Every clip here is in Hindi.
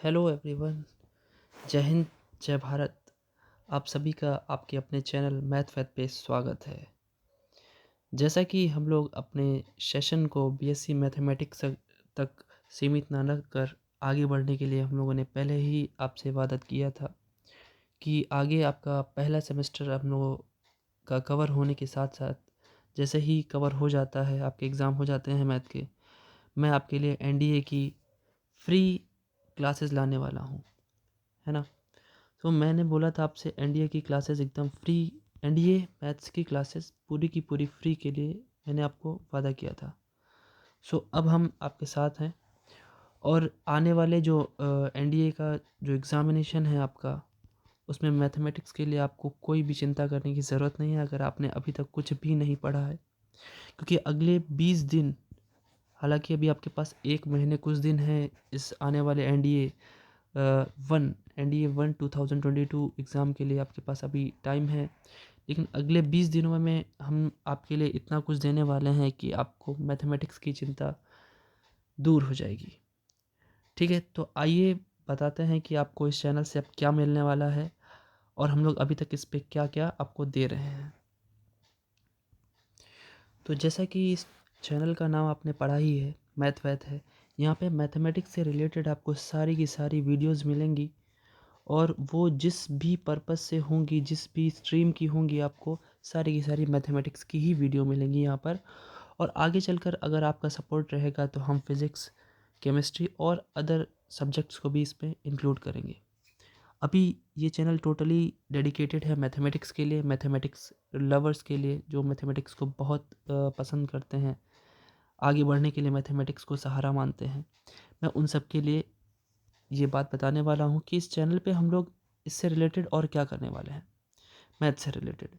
Hello everyone. जय हिंद, जय भारत। आप सभी का आपके अपने चैनल मैथ वैद पे स्वागत है। जैसा कि हम लोग अपने सेशन को बीएससी मैथमेटिक्स तक सीमित ना रखकर आगे बढ़ने के लिए हम लोगों ने पहले ही आपसे वादा किया था कि आगे आपका पहला सेमेस्टर हम लोगों का कवर होने के साथ साथ जैसे ही कवर हो जाता है, आपके एग्ज़ाम हो जाते हैं मैथ के, मैं आपके लिए एनडीए की फ्री क्लासेस लाने वाला हूँ, है ना। तो मैंने बोला था आपसे एनडीए की क्लासेस एकदम फ्री, एनडीए मैथ्स की क्लासेस पूरी की पूरी फ्री के लिए मैंने आपको वादा किया था। अब हम आपके साथ हैं और आने वाले जो एनडीए का जो एग्ज़ामिनेशन है आपका, उसमें मैथमेटिक्स के लिए आपको कोई भी चिंता करने की ज़रूरत नहीं है अगर आपने अभी तक कुछ भी नहीं पढ़ा है, क्योंकि अगले 20 दिन, हालांकि अभी आपके पास 1 महीने कुछ दिन है इस आने वाले एनडीए वन 2022 एग्ज़ाम के लिए आपके पास अभी टाइम है, लेकिन अगले 20 दिनों में हम आपके लिए इतना कुछ देने वाले हैं कि आपको मैथमेटिक्स की चिंता दूर हो जाएगी। ठीक है, तो आइए बताते हैं कि आपको इस चैनल से अब क्या मिलने वाला है और हम लोग अभी तक इस पे क्या क्या आपको दे रहे हैं। तो जैसा कि इस चैनल का नाम आपने पढ़ा ही है, मैथ वैथ है। यहाँ पे मैथमेटिक्स से रिलेटेड आपको सारी की सारी वीडियोस मिलेंगी और वो जिस भी पर्पस से होंगी, जिस भी स्ट्रीम की होंगी, आपको सारी की सारी मैथमेटिक्स की ही वीडियो मिलेंगी यहाँ पर। और आगे चलकर अगर आपका सपोर्ट रहेगा तो हम फिज़िक्स, केमिस्ट्री और अदर सब्जेक्ट्स को भी इसमें इंक्लूड करेंगे। अभी ये चैनल टोटली डेडिकेटेड है मैथमेटिक्स के लिए, मैथमेटिक्स लवर्स के लिए, जो मैथमेटिक्स को बहुत पसंद करते हैं, आगे बढ़ने के लिए मैथमेटिक्स को सहारा मानते हैं। मैं उन सब के लिए ये बात बताने वाला हूँ कि इस चैनल पे हम लोग इससे रिलेटेड और क्या करने वाले हैं, मैथ से रिलेटेड।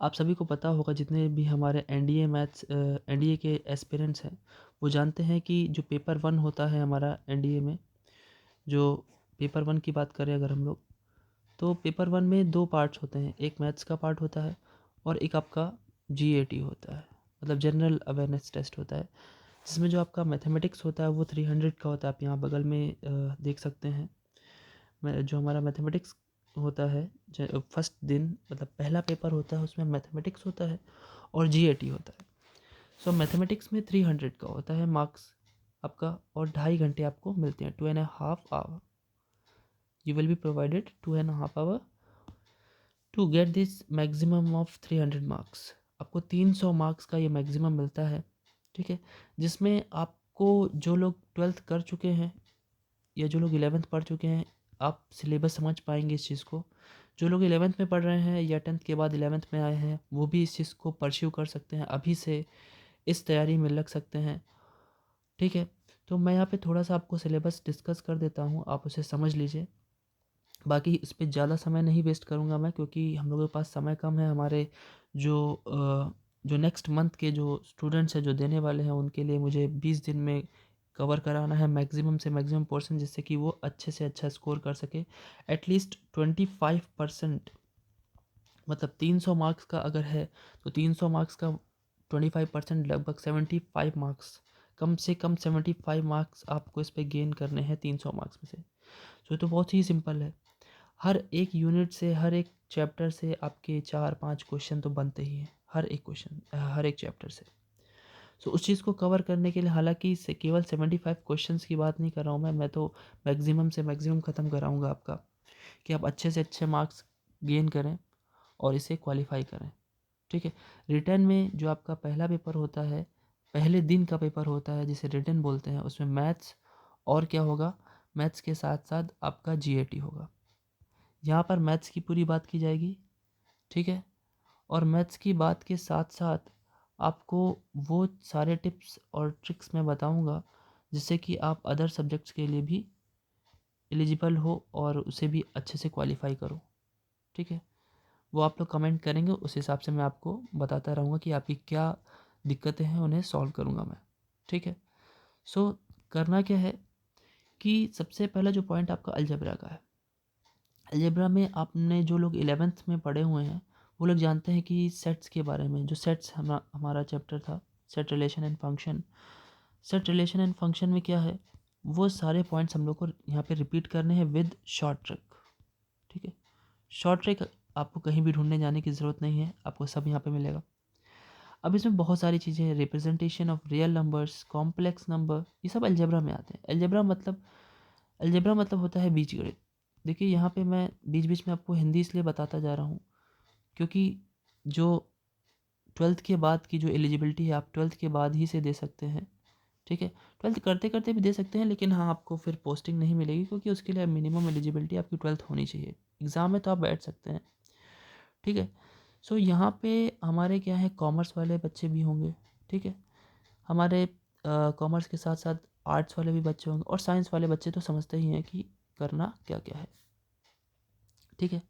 आप सभी को पता होगा, जितने भी हमारे एनडीए के एस्पिरेंट्स हैं वो जानते हैं कि जो पेपर 1 होता है हमारा एनडीए में, जो पेपर 1 की बात करें अगर हम लोग, तो पेपर 1 में 2 पार्ट्स होते हैं। एक मैथ्स का पार्ट होता है और एक आपका जीएटी होता है, मतलब जनरल अवेयरनेस टेस्ट होता है, जिसमें जो आपका मैथमेटिक्स होता है वो 300 का होता है। आप यहाँ बगल में देख सकते हैं। जो हमारा मैथमेटिक्स होता है, फर्स्ट दिन मतलब पहला पेपर होता है, उसमें मैथमेटिक्स होता है और जीएटी होता है। मैथमेटिक्स में 300 का होता है मार्क्स आपका, और 2.5 घंटे आपको मिलते हैं, 2.5 hour. You will be provided 2.5 hour to get this maximum of 300 marks. आपको 300 मार्क्स का ये मैक्सिमम मिलता है, ठीक है, जिसमें आपको जो लोग 12th कर चुके हैं या जो लोग 11th पढ़ चुके हैं, आप सिलेबस समझ पाएंगे इस चीज़ को। जो लोग 11th में पढ़ रहे हैं या 10th के बाद 11th में आए हैं, वो भी इस चीज़ को परस्यू कर सकते हैं, अभी से इस तैयारी में लग सकते हैं, ठीक है। तो मैं यहाँ पे थोड़ा सा आपको सिलेबस डिस्कस कर देता हूँ, आप उसे समझ लीजिए। बाकी इस पर ज़्यादा समय नहीं वेस्ट करूँगा मैं, क्योंकि हम लोगों के पास समय कम है। हमारे जो नेक्स्ट मंथ के जो स्टूडेंट्स हैं जो देने वाले हैं, उनके लिए मुझे 20 दिन में कवर कराना है मैक्सिमम से मैक्सिमम पोर्शन, जिससे कि वो अच्छे से अच्छा स्कोर कर सके। एटलीस्ट 25%, मतलब 300 मार्क्स का अगर है तो 300 मार्क्स का 25%, लगभग 75 मार्क्स, कम से कम 75 मार्क्स आपको इस पर गेन करने हैं 300 मार्क्स में से। ये तो बहुत ही सिंपल है। हर एक यूनिट से, हर एक चैप्टर से आपके 4-5 क्वेश्चन तो बनते ही हैं, हर एक चैप्टर से। उस चीज़ को कवर करने के लिए, हालांकि से केवल 75 क्वेश्चंस की बात नहीं कर रहा हूँ मैं तो मैक्सिमम से मैक्सिमम ख़त्म कराऊंगा आपका, कि आप अच्छे से अच्छे मार्क्स गेन करें और इसे क्वालिफाई करें, ठीक है। रिटर्न में जो आपका पहला पेपर होता है, पहले दिन का पेपर होता है, जिसे रिटर्न बोलते हैं, उसमें मैथ्स और क्या होगा, मैथ्स के साथ साथ आपका जीएटी होगा। यहाँ पर मैथ्स की पूरी बात की जाएगी, ठीक है। और मैथ्स की बात के साथ साथ आपको वो सारे टिप्स और ट्रिक्स मैं बताऊंगा जिससे कि आप अदर सब्जेक्ट्स के लिए भी एलिजिबल हो और उसे भी अच्छे से क्वालिफाई करो, ठीक है। वो आप लोग कमेंट करेंगे, उस हिसाब से मैं आपको बताता रहूँगा कि आपकी क्या दिक्कतें हैं, उन्हें सॉल्व करूँगा मैं, ठीक है। करना क्या है कि सबसे पहला जो पॉइंट आपका अलजेब्रा का है। अलजेब्रा में आपने जो लोग 11th में पढ़े हुए हैं वो लोग जानते हैं कि सेट्स के बारे में, जो सेट्स हमारा चैप्टर था, set relation and function. Set relation and function में क्या है, वो सारे पॉइंट्स हम लोग को यहाँ पे रिपीट करने हैं विद शॉर्ट ट्रिक। ठीक है, शॉर्ट ट्रिक आपको कहीं भी ढूंढने जाने की ज़रूरत नहीं है, आपको सब यहाँ पे मिलेगा। अब इसमें बहुत सारी चीज़ें हैं, representation of real numbers, complex number, ये सब अलजेब्रा में आते हैं। अलजेब्रा मतलब होता है बीजगणित। देखिए यहाँ पे मैं बीच बीच में आपको हिंदी इसलिए बताता जा रहा हूँ क्योंकि जो 12th के बाद की जो एलिजिबिलिटी है आप 12th के बाद ही से दे सकते हैं। ठीक है, 12th करते करते भी दे सकते हैं, लेकिन हाँ आपको फिर पोस्टिंग नहीं मिलेगी क्योंकि उसके लिए मिनिमम एलिजिबिलिटी आपकी 12th होनी चाहिए। एग्ज़ाम में तो आप बैठ सकते हैं। ठीक है, सो यहाँ पे हमारे क्या है, कॉमर्स वाले बच्चे भी होंगे। ठीक है, हमारे कॉमर्स के साथ साथ आर्ट्स वाले भी बच्चे होंगे और साइंस वाले बच्चे तो समझते ही हैं कि करना क्या क्या है। ठीक है,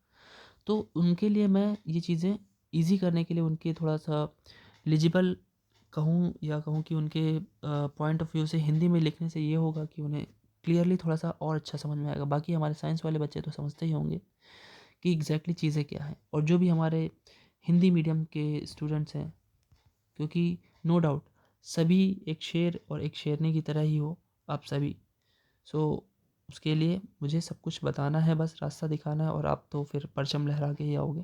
तो उनके लिए मैं ये चीज़ें इजी करने के लिए उनके थोड़ा सा एलिजिबल कहूँ या कहूँ कि उनके पॉइंट ऑफ व्यू से हिंदी में लिखने से ये होगा कि उन्हें क्लियरली थोड़ा सा और अच्छा समझ में आएगा। बाकी हमारे साइंस वाले बच्चे तो समझते ही होंगे कि एग्जैक्टली चीज़ें क्या हैं, और जो भी हमारे हिंदी मीडियम के स्टूडेंट्स हैं, क्योंकि नो डाउट सभी एक शेर और एक शेरनी की तरह ही हो आप सभी। सो उसके लिए मुझे सब कुछ बताना है, बस रास्ता दिखाना है, और आप तो फिर परचम लहरा के ही आओगे।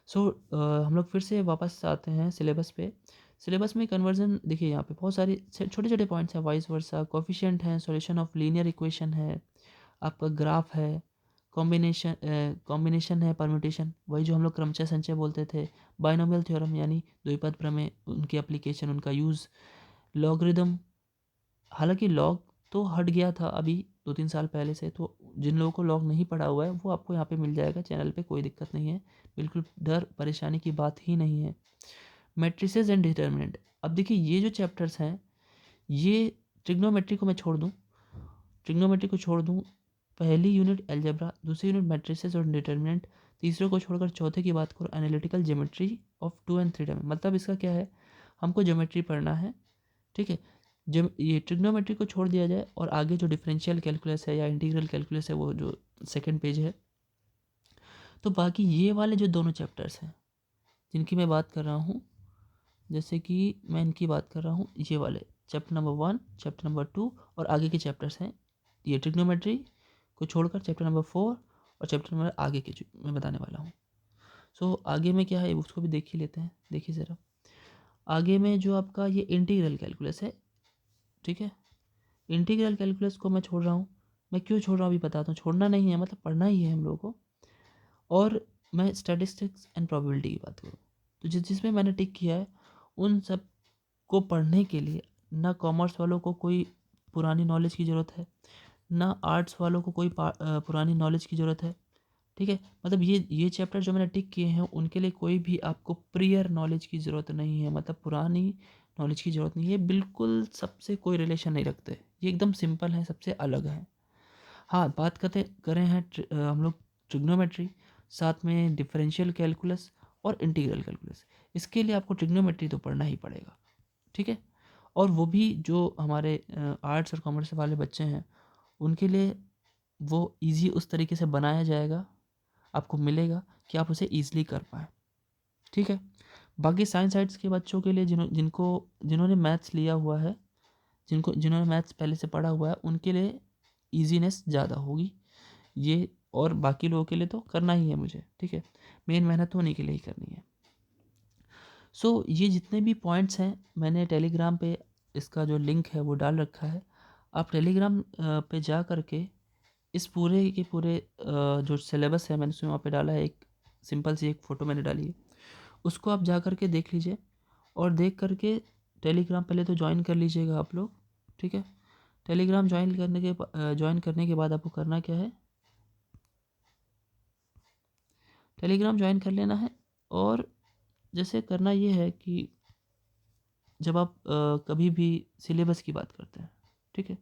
सो हम लोग फिर से वापस आते हैं सिलेबस पे। सिलेबस में कन्वर्जन देखिए, यहाँ पे बहुत सारे छोटे छोटे पॉइंट्स हैं, वाइस वर्सा, कोफिशिएंट है, सॉल्यूशन ऑफ लीनियर इक्वेशन है, आपका ग्राफ है, कॉम्बिनेशन है, परम्यूटेशन, वही जो हम लोग क्रमचय संचय बोलते थे, बाइनोमियल थ्योरम यानी द्विपद प्रमेय, उनकी एप्लीकेशन, उनका यूज़, लॉगरिदम। हालांकि लॉग तो हट गया था अभी 2-3 साल पहले से, तो जिन लोगों को लॉग नहीं पढ़ा हुआ है वो आपको यहाँ पे मिल जाएगा चैनल पे, कोई दिक्कत नहीं है, बिल्कुल डर परेशानी की बात ही नहीं है। मैट्रिसेस एंड डिटर्मिनेंट, अब देखिए ये जो चैप्टर्स हैं, ये ट्रिग्नोमेट्री को मैं छोड़ दूँ, ट्रिग्नोमेट्री को छोड़ दूँ, पहली यूनिट अलजेब्रा, दूसरी यूनिट मैट्रिसेस और डिटर्मिनेंट, तीसरे को छोड़कर चौथे की बात करूँ analytical geometry of 2 and 3 dimension. मतलब इसका क्या है, हमको ज्योमेट्री पढ़ना है। ठीक है, जब ये ट्रिग्नोमेट्री को छोड़ दिया जाए और आगे जो डिफरेंशियल कैलकुलस है या इंटीग्रल कैलकुलस है वो जो सेकंड पेज है, तो बाकी ये वाले जो दोनों चैप्टर्स हैं जिनकी मैं बात कर रहा हूँ, जैसे कि मैं इनकी बात कर रहा हूँ, ये वाले चैप्टर नंबर 1, चैप्टर नंबर 2 और आगे के चैप्टर्स हैं, ये ट्रिग्नोमेट्री को छोड़कर चैप्टर नंबर 4 और चैप्टर नंबर आगे के जो मैं बताने वाला हूँ। सो आगे में क्या है उसको भी देख ही लेते हैं। देखिए ज़रा, आगे में जो आपका ये इंटीग्रल कैलकुलस है, ठीक है, इंटीग्रल कैलकुलस को मैं छोड़ रहा हूँ। मैं क्यों छोड़ रहा हूँ अभी बताता हूँ, छोड़ना नहीं है, मतलब पढ़ना ही है हम लोगों को। और मैं स्टैटिस्टिक्स एंड प्रोबेबिलिटी की बात करूँ, तो जिसमें मैंने टिक किया है उन सब को पढ़ने के लिए ना कॉमर्स वालों को कोई पुरानी नॉलेज की ज़रूरत है, ना आर्ट्स वालों को कोई पुरानी नॉलेज की ज़रूरत है। ठीक है, मतलब ये चैप्टर जो मैंने टिक किए हैं उनके लिए कोई भी आपको प्रियर नॉलेज की ज़रूरत नहीं है, मतलब पुरानी नॉलेज की ज़रूरत नहीं है, बिल्कुल सबसे कोई रिलेशन नहीं रखते, ये एकदम सिंपल है, सबसे अलग है। हाँ, बात करते करें हैं हम लोग ट्रिग्नोमेट्री, साथ में डिफरेंशियल कैलकुलस और इंटीग्रल कैलकुलस, इसके लिए आपको ट्रिग्नोमेट्री तो पढ़ना ही पड़ेगा। ठीक है, और वो भी जो हमारे आर्ट्स और कॉमर्स वाले बच्चे हैं उनके लिए वो इजी उस तरीके से बनाया जाएगा, आपको मिलेगा कि आप उसे ईज़िली कर पाएँ। ठीक है, बाकी साइंस साइड्स के बच्चों के लिए जिन्होंने मैथ्स लिया हुआ है, जिन्होंने मैथ्स पहले से पढ़ा हुआ है, उनके लिए ईज़ीनेस ज़्यादा होगी ये, और बाकी लोगों के लिए तो करना ही है मुझे। ठीक है, मेन मेहनत तो उन्हीं के लिए ही करनी है। सो ये जितने भी पॉइंट्स हैं मैंने टेलीग्राम पे इसका जो लिंक है वो डाल रखा है, आप टेलीग्राम पे जा करके इस पूरे के पूरे जो सिलेबस है मैंने उसमें वहाँ पे डाला है, एक सिंपल सी एक फ़ोटो मैंने डाली है, उसको आप जा करके देख लीजिए, और देख करके टेलीग्राम पहले तो ज्वाइन कर लीजिएगा आप लोग। ठीक है, टेलीग्राम ज्वाइन करने के बाद आपको करना क्या है, टेलीग्राम ज्वाइन कर लेना है। और जैसे करना ये है कि जब आप कभी भी सिलेबस की बात करते हैं, ठीक है,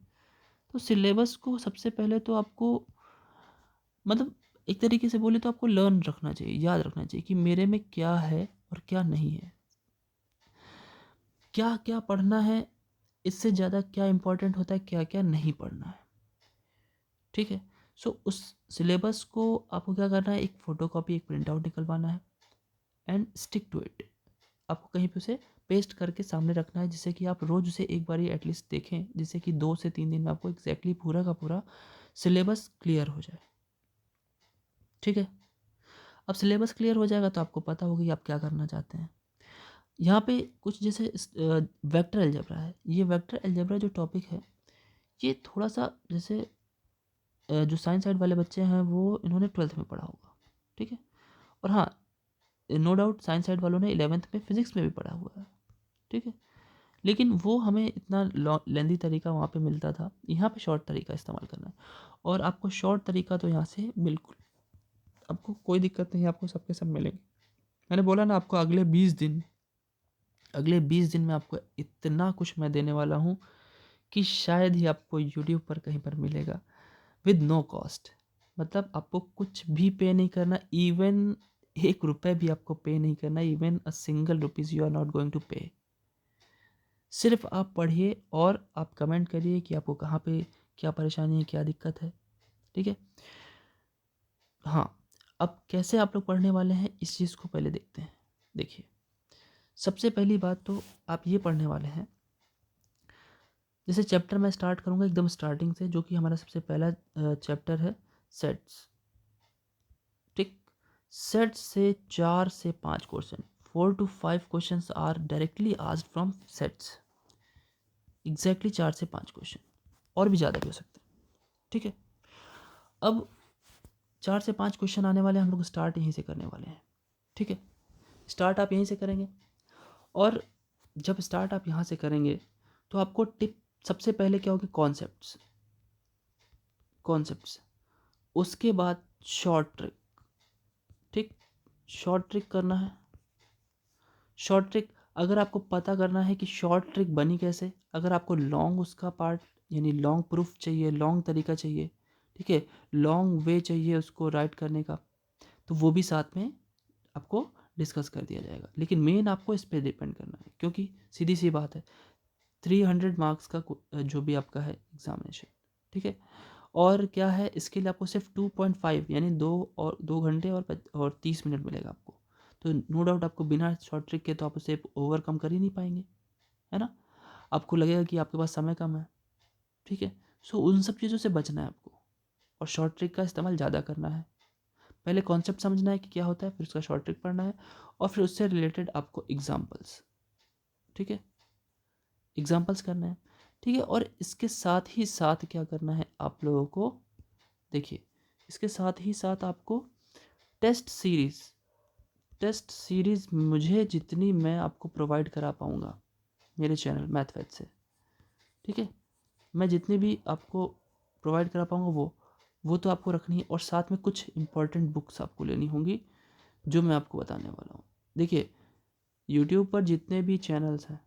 तो सिलेबस को सबसे पहले तो आपको, मतलब एक तरीके से बोले तो आपको लर्न रखना चाहिए, याद रखना चाहिए कि मेरे में क्या है और क्या नहीं है, क्या क्या पढ़ना है, इससे ज़्यादा क्या इम्पोर्टेंट होता है, क्या क्या नहीं पढ़ना है। ठीक है, सो उस सिलेबस को आपको क्या करना है, एक फ़ोटो कॉपी, एक प्रिंट आउट निकलवाना है, एंड स्टिक टू इट, आपको कहीं पे उसे पेस्ट करके सामने रखना है, जिससे कि आप रोज़ उसे एक बारी एटलीस्ट देखें, जिससे कि 2 से 3 दिन में आपको एग्जैक्टली पूरा का पूरा सिलेबस क्लियर हो जाए। ठीक है, अब सिलेबस क्लियर हो जाएगा तो आपको पता होगा कि आप क्या करना चाहते हैं। यहाँ पे कुछ जैसे वेक्टर अलजेब्रा है, ये वेक्टर अलजेब्रा जो टॉपिक है ये थोड़ा सा जैसे जो साइंस साइड वाले बच्चे हैं वो इन्होंने 12th में पढ़ा होगा। ठीक है, और हाँ, नो डाउट साइंस साइड वालों ने 11th में फिजिक्स में भी पढ़ा हुआ है। ठीक है, लेकिन वो हमें इतना लेंदी तरीका वहाँ पे मिलता था, यहाँ पे शॉर्ट तरीका इस्तेमाल करना है। और आपको शॉर्ट तरीका तो यहाँ से बिल्कुल आपको कोई दिक्कत नहीं, आपको सबके सब मिलेंगे। मैंने बोला ना आपको अगले 20 दिन में आपको इतना कुछ मैं देने वाला हूँ कि शायद ही आपको यूट्यूब पर कहीं पर मिलेगा विद नो कॉस्ट। मतलब आपको कुछ भी पे नहीं करना, इवन 1 रुपये भी आपको पे नहीं करना, even a single rupees you are not going to pay. सिर्फ आप पढ़िए और आप कमेंट करिए कि आपको कहाँ पे क्या परेशानी है, क्या दिक्कत है। ठीक है, हाँ, अब कैसे आप लोग पढ़ने वाले हैं इस चीज़ को पहले देखते हैं। देखिए, सबसे पहली बात तो आप ये पढ़ने वाले हैं, जैसे चैप्टर मैं स्टार्ट करूँगा एकदम स्टार्टिंग से, जो कि हमारा सबसे पहला चैप्टर है सेट्स। ठीक, सेट्स से 4 से 5 question, 4 to 5 question are directly asked from sets. Exactly 4 से 5 क्वेश्चन, और भी ज़्यादा भी हो सकते हैं। ठीक है, अब 4 से 5 क्वेश्चन आने वाले हैं, हम लोग स्टार्ट यहीं से करने वाले हैं। ठीक है, स्टार्ट आप यहीं से करेंगे, और जब स्टार्ट आप यहाँ से करेंगे तो आपको टिप सबसे पहले क्या होगी, कॉन्सेप्ट्स, उसके बाद शॉर्ट ट्रिक। ठीक, शॉर्ट ट्रिक करना है। शॉर्ट ट्रिक अगर आपको पता करना है कि शॉर्ट ट्रिक बनी कैसे, अगर आपको लॉन्ग उसका पार्ट यानी लॉन्ग प्रूफ चाहिए, लॉन्ग तरीका चाहिए, ठीक है, लॉन्ग वे चाहिए उसको राइट करने का, तो वो भी साथ में आपको डिस्कस कर दिया जाएगा। लेकिन मेन आपको इस पर डिपेंड करना है, क्योंकि सीधी सी बात है 300 मार्क्स का जो भी आपका है एग्जामिनेशन। ठीक है, और क्या है, इसके लिए आपको सिर्फ 2.5 यानी 2 घंटे और 30 मिनट मिलेगा आपको। तो नो डाउट आपको बिना शॉर्ट ट्रिक के तो आप उसे ओवरकम कर ही नहीं पाएंगे, है ना। आपको लगेगा कि आपके पास समय कम है। ठीक है, सो उन सब चीज़ों से बचना है आपको, और शॉर्ट ट्रिक का इस्तेमाल ज़्यादा करना है। पहले कॉन्सेप्ट समझना है कि क्या होता है, फिर उसका शॉर्ट ट्रिक पढ़ना है, और फिर उससे रिलेटेड आपको एग्जाम्पल्स, ठीक है, एग्जाम्पल्स करना है। ठीक है, और इसके साथ ही साथ क्या करना है आप लोगों को, देखिए, इसके साथ ही साथ आपको टेस्ट सीरीज़ मुझे जितनी मैं आपको प्रोवाइड करा पाऊँगा मेरे चैनल मैथवैथ से, ठीक है, मैं जितनी भी आपको प्रोवाइड करा पाऊँगा वो तो आपको रखनी है, और साथ में कुछ इंपॉर्टेंट बुक्स आपको लेनी होंगी जो मैं आपको बताने वाला हूँ। देखिए, यूट्यूब पर जितने भी चैनल्स हैं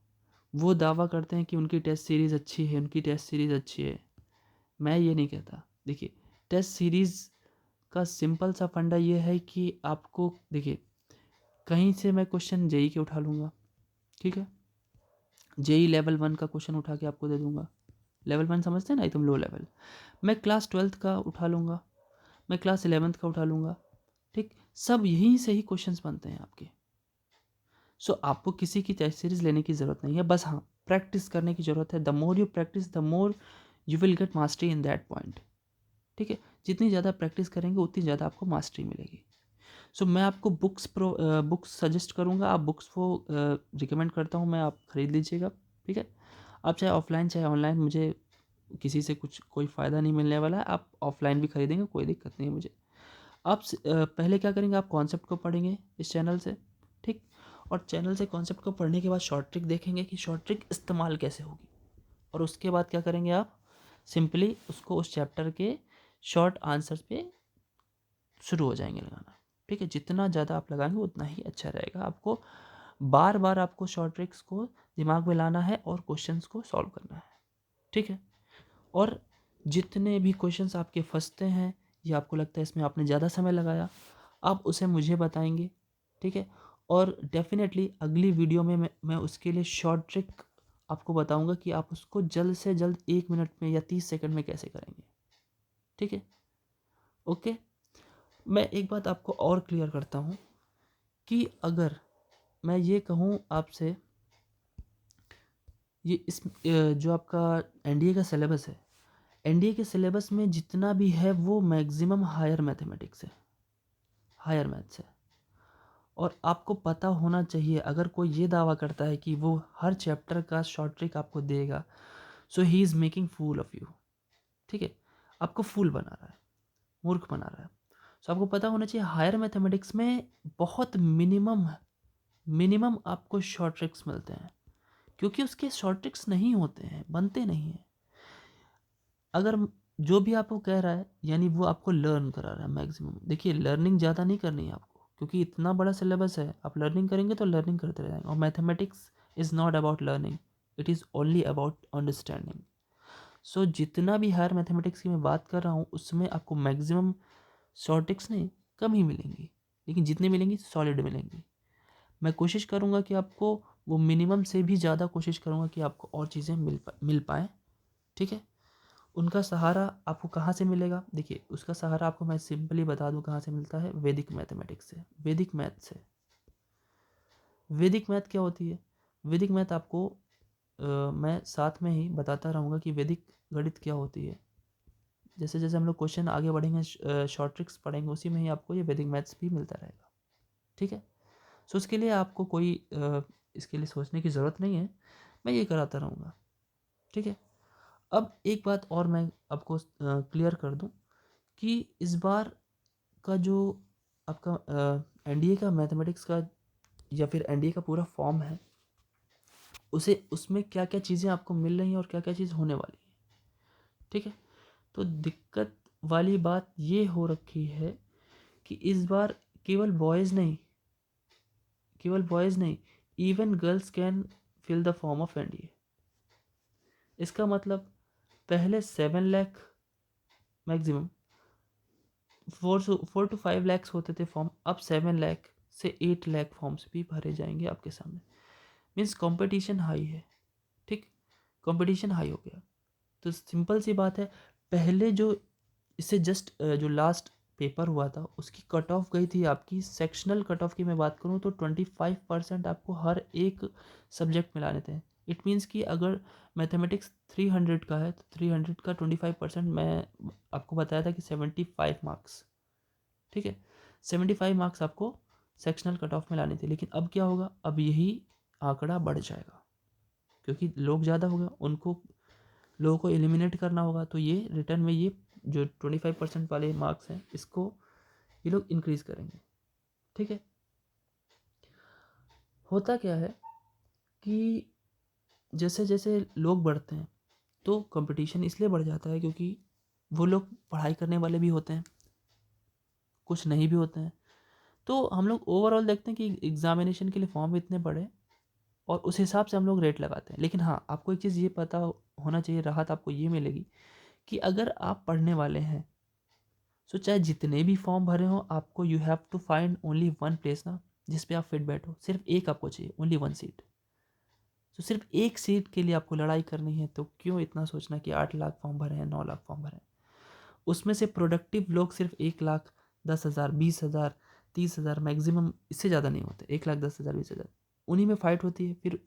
वो दावा करते हैं कि उनकी टेस्ट सीरीज़ अच्छी है, उनकी टेस्ट सीरीज़ अच्छी है। मैं ये नहीं कहता। देखिए, टेस्ट सीरीज़ का सिंपल सा फंडा ये है कि आपको, देखिए, कहीं से मैं क्वेश्चन जेई के उठा लूँगा, ठीक है, जेई लेवल 1 का क्वेश्चन उठा के आपको दे दूँगा। लेवल 1 समझते हैं ना, एकदम लो लेवल। मैं क्लास 12th का उठा लूँगा, मैं क्लास 11th का उठा लूँगा। ठीक, सब यहीं से ही क्वेश्चंस बनते हैं आपके। सो आपको किसी की टेस्ट सीरीज लेने की ज़रूरत नहीं है, बस हाँ, प्रैक्टिस करने की ज़रूरत है। The more you practice the more you will get mastery in that point. ठीक है, जितनी ज़्यादा प्रैक्टिस करेंगे उतनी ज़्यादा आपको मास्टरी मिलेगी। सो मैं आपको बुक्स सजेस्ट करूँगा, आप बुक्स को रिकमेंड करता हूँ मैं, आप ख़रीद लीजिएगा। ठीक है, आप चाहे ऑफलाइन चाहे ऑनलाइन, मुझे किसी से कुछ कोई फ़ायदा नहीं मिलने वाला है। आप ऑफलाइन भी खरीदेंगे, कोई दिक्कत नहीं है मुझे। आप पहले क्या करेंगे, आप कॉन्सेप्ट को पढ़ेंगे इस चैनल से। ठीक, और चैनल से कॉन्सेप्ट को पढ़ने के बाद शॉर्ट ट्रिक देखेंगे कि शॉर्ट ट्रिक इस्तेमाल कैसे होगी, और उसके बाद क्या करेंगे, आप सिंपली उसको उस चैप्टर के शॉर्ट आंसर्स पे शुरू हो जाएंगे लगाना। ठीक है, जितना ज़्यादा आप लगाएंगे उतना ही अच्छा रहेगा। आपको बार बार आपको शॉर्ट ट्रिक्स को दिमाग में लाना है और क्वेश्चंस को सॉल्व करना है। ठीक है, और जितने भी क्वेश्चंस आपके फंसते हैं या आपको लगता है इसमें आपने ज़्यादा समय लगाया, आप उसे मुझे बताएंगे। ठीक है, और डेफिनेटली अगली वीडियो में मैं उसके लिए शॉर्ट ट्रिक आपको बताऊंगा कि आप उसको जल्द से जल्द 1 मिनट में या 30 सेकंड में कैसे करेंगे। ठीक है, ओके। मैं एक बात आपको और क्लियर करता हूँ कि अगर मैं ये कहूँ आपसे ये जो आपका एनडीए का सिलेबस है, एनडीए के सिलेबस में जितना भी है वो मैक्सिमम हायर मैथमेटिक्स है, हायर मैथ्स है। और आपको पता होना चाहिए, अगर कोई ये दावा करता है कि वो हर चैप्टर का शॉर्ट ट्रिक आपको देगा, so he is making fool of you. ठीक है, आपको फूल बना रहा है, मूर्ख बना रहा है। सो आपको पता होना चाहिए हायर मैथमेटिक्स में बहुत मिनिमम आपको शॉर्ट ट्रिक्स मिलते हैं, क्योंकि उसके शॉर्ट ट्रिक्स नहीं होते हैं, बनते नहीं हैं। अगर जो भी आपको कह रहा है यानी वो आपको लर्न करा रहा है मैक्सिमम। देखिए, लर्निंग ज़्यादा नहीं करनी है आपको, क्योंकि इतना बड़ा सिलेबस है, आप लर्निंग करेंगे तो लर्निंग करते रह जाएंगे। और mathematics is not about learning, it is only about understanding. So जितना भी हायर मैथमेटिक्स की मैं बात कर रहा हूँ उसमें आपको मैक्सिमम शॉर्ट ट्रिक्स नहीं, कम ही मिलेंगी, लेकिन जितनी मिलेंगी सॉलिड मिलेंगी। मैं कोशिश करूँगा कि आपको वो मिनिमम से भी ज़्यादा कोशिश करूँगा कि आपको और चीज़ें मिल पाएँ। ठीक है, उनका सहारा आपको कहाँ से मिलेगा? देखिए, उसका सहारा आपको मैं सिंपली बता दूँ कहाँ से मिलता है, वैदिक मैथमेटिक्स से, वैदिक मैथ से। वैदिक मैथ क्या होती है? वैदिक मैथ आपको मैं साथ में ही बताता रहूँगा कि वैदिक गणित क्या होती है। जैसे जैसे हम लोग क्वेश्चन आगे बढ़ेंगे, शॉर्ट ट्रिक्स पढ़ेंगे, उसी में ही आपको ये वैदिक मैथ्स भी मिलता रहेगा। ठीक है, सो उसके लिए आपको कोई इसके लिए सोचने की ज़रूरत नहीं है, मैं ये कराता रहूँगा। ठीक है, अब एक बात और मैं आपको क्लियर कर दूँ कि इस बार का जो आपका एनडीए का मैथमेटिक्स का या फिर एनडीए का पूरा फॉर्म है, उसे उसमें क्या क्या चीज़ें आपको मिल रही हैं और क्या क्या चीज़ होने वाली है। ठीक है, तो दिक्कत वाली बात ये हो रखी है कि इस बार केवल बॉयज़ नहीं, even girls can fill the form of NDA. इसका मतलब पहले 7 लाख मैक्सिमम 4 to 5 लाख होते थे फॉर्म, अब 7 लाख से 8 लाख फॉर्म्स भी भरे जाएंगे आपके सामने। मीन्स कंपटीशन हाई है। ठीक, कंपटीशन हाई हो गया। तो सिंपल सी बात है, पहले जो इससे जस्ट जो लास्ट पेपर हुआ था उसकी कट ऑफ गई थी आपकी, सेक्शनल कट ऑफ की मैं बात करूँ तो 25% आपको हर एक सब्जेक्ट में लाने थे। इट मीन्स कि अगर मैथमेटिक्स 300 का है तो 300 का 25%, मैं आपको बताया था कि 75 मार्क्स। ठीक है, 75 मार्क्स आपको सेक्शनल कट ऑफ में लाने थे। लेकिन अब क्या होगा, अब यही आंकड़ा बढ़ जाएगा, क्योंकि लोग ज़्यादा हो गए, उनको लोगों को एलिमिनेट करना होगा। तो ये रिटर्न में ये जो 25% वाले मार्क्स हैं इसको ये लोग इंक्रीज़ करेंगे। ठीक है, होता क्या है कि जैसे जैसे लोग बढ़ते हैं तो कंपटीशन इसलिए बढ़ जाता है क्योंकि वो लोग पढ़ाई करने वाले भी होते हैं, कुछ नहीं भी होते हैं। तो हम लोग ओवरऑल देखते हैं कि एग्जामिनेशन के लिए फॉर्म इतने बड़े, और उस हिसाब से हम लोग रेट लगाते हैं। लेकिन हाँ, आपको एक चीज़ ये पता होना चाहिए, राहत आपको ये मिलेगी कि अगर आप पढ़ने वाले हैं, सो चाहे जितने भी फॉर्म भरे हो, आपको you have to find only one place ना, जिस पे आप फिट बैठो। सिर्फ एक आपको चाहिए, ओनली वन सीट। तो सिर्फ एक सीट के लिए आपको लड़ाई करनी है, तो क्यों इतना सोचना कि 8 लाख फॉर्म भरे हैं, 9 लाख फॉर्म भरे हैं। उसमें से प्रोडक्टिव लोग सिर्फ 1 लाख 10 हज़ार, 20 हज़ार, 30 हज़ार, मैक्सिमम इससे ज़्यादा नहीं होते, 1 लाख 10 हज़ार, 20 हज़ार, उन्हीं में फ़ाइट होती है। फिर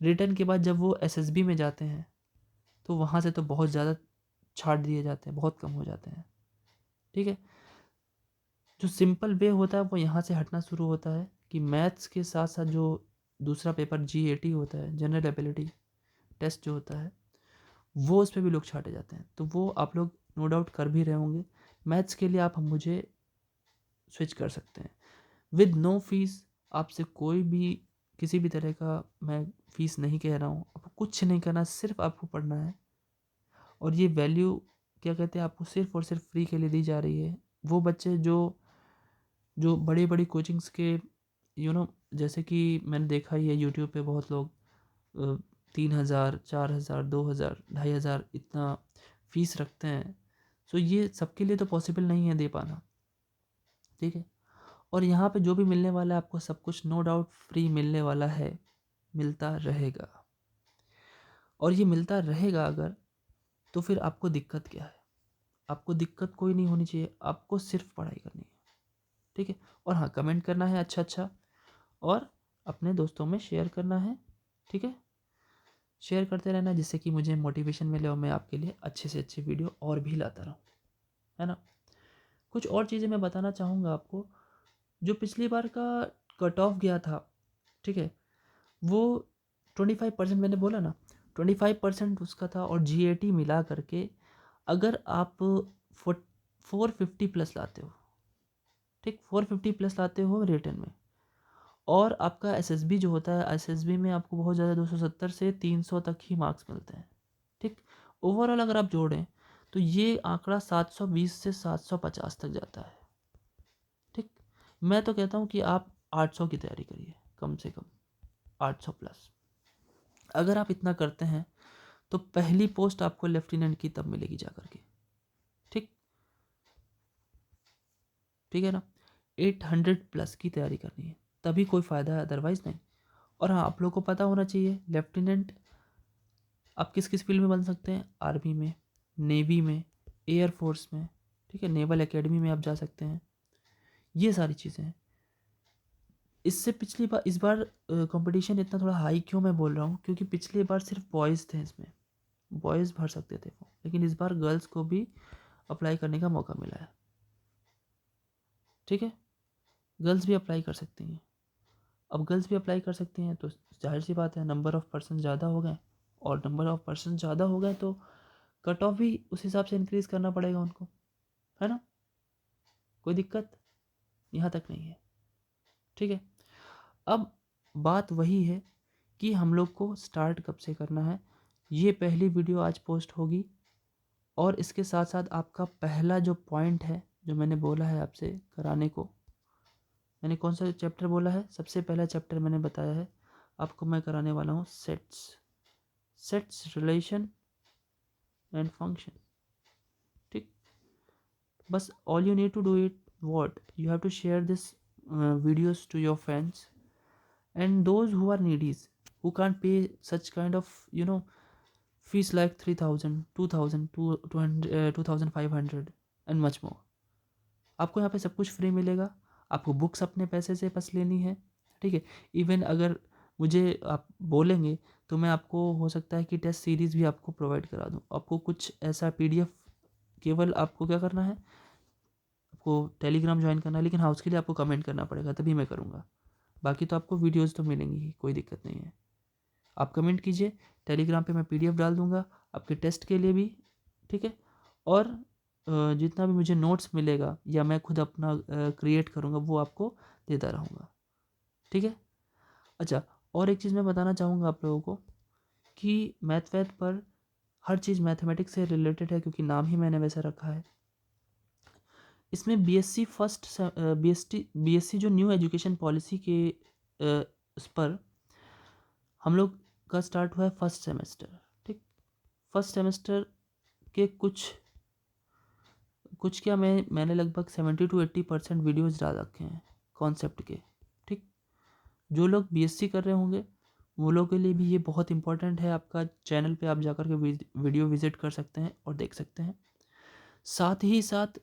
रिटर्न के बाद जब वो एसएसबी में जाते हैं तो वहाँ से तो बहुत ज़्यादा छाट दिए जाते हैं, बहुत कम हो जाते हैं। ठीक है, जो सिंपल वे होता है वो यहाँ से हटना शुरू होता है कि मैथ्स के साथ साथ जो दूसरा पेपर जीएटी होता है, जनरल एबिलिटी टेस्ट जो होता है, वो उस पर भी लोग छाटे जाते हैं। तो वो आप लोग नो डाउट कर भी रहे होंगे। मैथ्स के लिए आप मुझे स्विच कर सकते हैं विद नो फीस। आपसे कोई भी किसी भी तरह का मैं फ़ीस नहीं कह रहा हूँ, आपको कुछ नहीं करना, सिर्फ आपको पढ़ना है। और ये वैल्यू क्या कहते हैं, आपको सिर्फ और सिर्फ फ्री के लिए दी जा रही है। वो बच्चे जो जो बड़ी बड़ी कोचिंग्स के जैसे कि मैंने देखा ही है यूट्यूब पे, बहुत लोग 3 हज़ार, 4 हज़ार, 2 हज़ार, 2,500 इतना फीस रखते हैं। सो ये सबके लिए तो पॉसिबल नहीं है दे पाना। ठीक है, और यहाँ पे जो भी मिलने वाला है आपको, सब कुछ नो डाउट फ्री मिलने वाला है, मिलता रहेगा। और ये मिलता रहेगा अगर, तो फिर आपको दिक्कत क्या है? आपको दिक्कत कोई नहीं होनी चाहिए, आपको सिर्फ पढ़ाई करनी है। ठीक है, और हाँ, कमेंट करना है अच्छा अच्छा, और अपने दोस्तों में शेयर करना है। ठीक है, शेयर करते रहना, जिससे कि मुझे मोटिवेशन मिले और मैं आपके लिए अच्छे से अच्छे वीडियो और भी लाता रहूँ, है ना। कुछ और चीज़ें मैं बताना चाहूँगा आपको। जो पिछली बार का कट ऑफ गया था, ठीक है, वो 25% मैंने बोला ना, 25% उसका था। और GAT मिला करके अगर आप 450 प्लस लाते हो, ठीक, 450 प्लस लाते हो रिटर्न में, और आपका SSB जो होता है, SSB में आपको बहुत ज़्यादा 270 से 300 तक ही मार्क्स मिलते हैं, ठीक। ओवरऑल अगर आप जोड़ें तो ये आंकड़ा 720 से 750 तक जाता है, ठीक। मैं तो कहता हूँ कि आप 800 की तैयारी करिए, कम से कम 800 प्लस। अगर आप इतना करते हैं तो पहली पोस्ट आपको लेफ्टिनेंट की तब मिलेगी जा करके, ठीक, ठीक है ना। 800 प्लस की तैयारी करनी है, तभी कोई फ़ायदा है, अदरवाइज़ नहीं। और हाँ, आप लोगों को पता होना चाहिए लेफ्टिनेंट आप किस किस फील्ड में बन सकते हैं। आर्मी में, नेवी में, एयरफोर्स में, ठीक है, नेवल एकेडमी में आप जा सकते हैं। ये सारी चीज़ें हैं। इससे पिछली बार, इस बार कंपटीशन इतना थोड़ा हाई क्यों मैं बोल रहा हूँ, क्योंकि पिछली बार सिर्फ बॉयज़ थे इसमें, बॉयज़ भर सकते थे वो, लेकिन इस बार गर्ल्स को भी अप्लाई करने का मौका मिला है, ठीक है। गर्ल्स भी अप्लाई कर सकती हैं। अब गर्ल्स भी अप्लाई कर सकती हैं तो जाहिर सी बात है, नंबर ऑफ़ पर्सन ज़्यादा हो गए, और नंबर ऑफ़ पर्सन ज़्यादा हो गए तो कट ऑफ भी उस हिसाब से इंक्रीज़ करना पड़ेगा उनको, है ना। कोई दिक्कत यहाँ तक नहीं है, ठीक है। अब बात वही है कि हम लोग को स्टार्ट कब से करना है। ये पहली वीडियो आज पोस्ट होगी, और इसके साथ साथ आपका पहला जो पॉइंट है, जो मैंने बोला है आपसे कराने को, मैंने कौन सा चैप्टर बोला है, सबसे पहला चैप्टर मैंने बताया है आपको, मैं कराने वाला हूँ सेट्स रिलेशन एंड फंक्शन, ठीक। बस all you need to do it what you have to share this videos to your friends and those who are needies, who can't pay such kind of fees like 3000, 2000, 200, 2500 and much more. आपको यहाँ पे सब कुछ फ्री मिलेगा। आपको बुक्स अपने पैसे से बस लेनी है, ठीक है। इवन अगर मुझे आप बोलेंगे तो मैं आपको, हो सकता है कि टेस्ट सीरीज़ भी आपको प्रोवाइड करा दूँ। आपको कुछ ऐसा PDF, केवल आपको क्या करना है, आपको टेलीग्राम ज्वाइन करना है, लेकिन हाँ, उसके लिए आपको कमेंट करना पड़ेगा, तभी मैं करूँगा। बाकी तो आपको वीडियोज़ तो मिलेंगी ही, कोई दिक्कत नहीं है। आप कमेंट कीजिए, टेलीग्राम पे मैं PDF डाल दूँगा आपके टेस्ट के लिए भी, ठीक है। और जितना भी मुझे नोट्स मिलेगा या मैं खुद अपना क्रिएट करूँगा, वो आपको देता रहूँगा, ठीक है। अच्छा, और एक चीज़ मैं बताना चाहूँगा आप लोगों को कि मैथ पर हर चीज़ मैथमेटिक्स से रिलेटेड है, क्योंकि नाम ही मैंने वैसा रखा है। इसमें BSc जो न्यू एजुकेशन पॉलिसी के उस पर हम लोग का स्टार्ट हुआ है फर्स्ट सेमेस्टर, ठीक। फर्स्ट सेमेस्टर के कुछ क्या, मैंने लगभग 70 to 80% वीडियोज़ डाल रखे हैं कॉन्सेप्ट के, ठीक। जो लोग BSc कर रहे होंगे वो लोग के लिए भी ये बहुत इंपॉर्टेंट है। आपका चैनल पे आप जाकर के वीडियो विजिट कर सकते हैं और देख सकते हैं। साथ ही साथ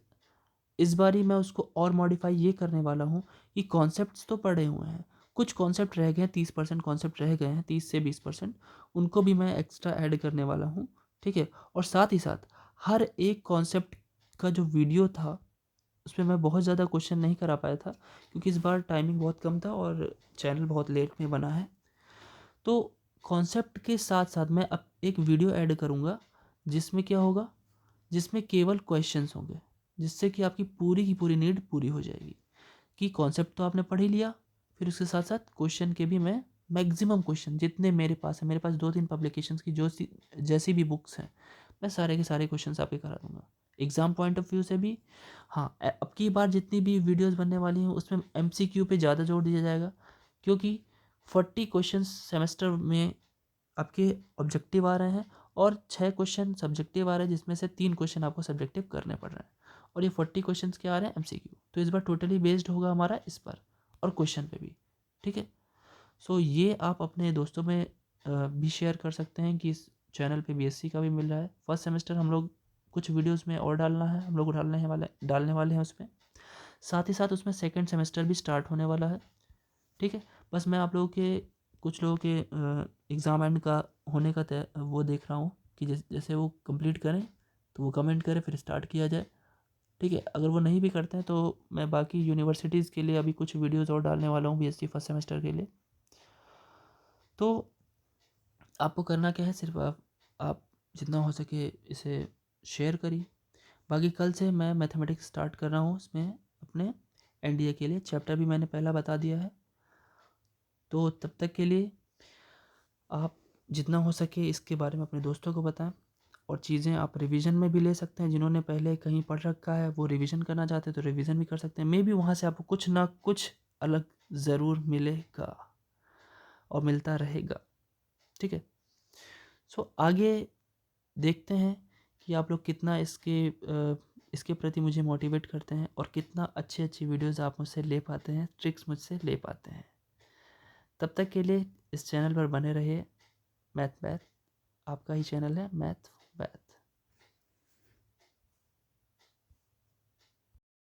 इस बारी मैं उसको और मॉडिफाई ये करने वाला हूँ कि कॉन्सेप्ट्स तो पढ़े हुए हैं, कुछ कॉन्सेप्ट रह गए हैं, 30% कॉन्सेप्ट रह गए हैं, 30 से 20%, उनको भी मैं एक्स्ट्रा ऐड करने वाला हूँ, ठीक है। और साथ ही साथ हर एक कॉन्सेप्ट का जो वीडियो था उसमें मैं बहुत ज़्यादा क्वेश्चन नहीं करा पाया था, क्योंकि इस बार टाइमिंग बहुत कम था और चैनल बहुत लेट में बना है। तो कॉन्सेप्ट के साथ साथ मैं अब एक वीडियो ऐड करूँगा, जिसमें क्या होगा, जिसमें केवल क्वेश्चंस होंगे, जिससे कि आपकी पूरी की पूरी नीड पूरी हो जाएगी। कि कॉन्सेप्ट तो आपने पढ़ ही लिया, फिर उसके साथ साथ क्वेश्चन के भी मैं मैक्सिमम क्वेश्चन जितने मेरे पास है, मेरे पास 2-3 पब्लिकेशंस की जैसी भी बुक्स हैं, मैं सारे के सारे क्वेश्चंस आपके करा दूंगा एग्ज़ाम पॉइंट ऑफ व्यू से भी। हाँ, अब की बार जितनी भी वीडियोस बनने वाली हैं उसमें MCQ पे ज़्यादा जोर दिया जाएगा, क्योंकि 40 क्वेश्चन सेमेस्टर में आपके ऑब्जेक्टिव आ रहे हैं, और 6 क्वेश्चन सब्जेक्टिव आ रहे हैं, जिसमें से 3 क्वेश्चन आपको सब्जेक्टिव करने पड़ रहे हैं, और ये 40 क्वेश्चंस क्या आ रहे हैं MCQ। तो इस बार टोटली बेस्ड होगा हमारा इस पर और क्वेश्चन पे भी, ठीक है। सो ये आप अपने दोस्तों में भी शेयर कर सकते हैं कि इस चैनल पे BSc का भी मिल रहा है। फर्स्ट सेमेस्टर हम लोग कुछ वीडियोस में और डालना है, हम लोग डालने वाले हैं उसमें। साथ ही साथ उसमें सेकेंड सेमेस्टर भी स्टार्ट होने वाला है, ठीक है। बस मैं आप लोगों के, कुछ लोगों के एग्ज़ाम एंड का होने का वो देख रहा हूँ कि जैसे वो कंप्लीट करें तो वो कमेंट करें, फिर स्टार्ट किया जाए। ठीक है, अगर वो नहीं भी करते हैं तो मैं बाकी यूनिवर्सिटीज़ के लिए अभी कुछ वीडियोज़ और डालने वाला हूँ बीएससी फर्स्ट सेमेस्टर के लिए। तो आपको करना क्या है, सिर्फ आप जितना हो सके इसे शेयर करिए। बाकी कल से मैं मैथमेटिक्स स्टार्ट कर रहा हूँ, इसमें अपने एनडीए के लिए चैप्टर भी मैंने पहला बता दिया है। तो तब तक के लिए आप जितना हो सके इसके बारे में अपने दोस्तों को बताएं, और चीज़ें आप रिवीजन में भी ले सकते हैं। जिन्होंने पहले कहीं पढ़ रखा है वो रिवीजन करना चाहते हैं तो रिवीजन भी कर सकते हैं। मे बी वहाँ से आपको कुछ ना कुछ अलग ज़रूर मिलेगा और मिलता रहेगा। ठीक है, सो आगे देखते हैं कि आप लोग कितना इसके प्रति मुझे मोटिवेट करते हैं और कितना अच्छी अच्छी वीडियोस आप मुझसे ले पाते हैं, ट्रिक्स मुझसे ले पाते हैं। तब तक के लिए इस चैनल पर बने रहिए। मैथ आपका ही चैनल है, मैथ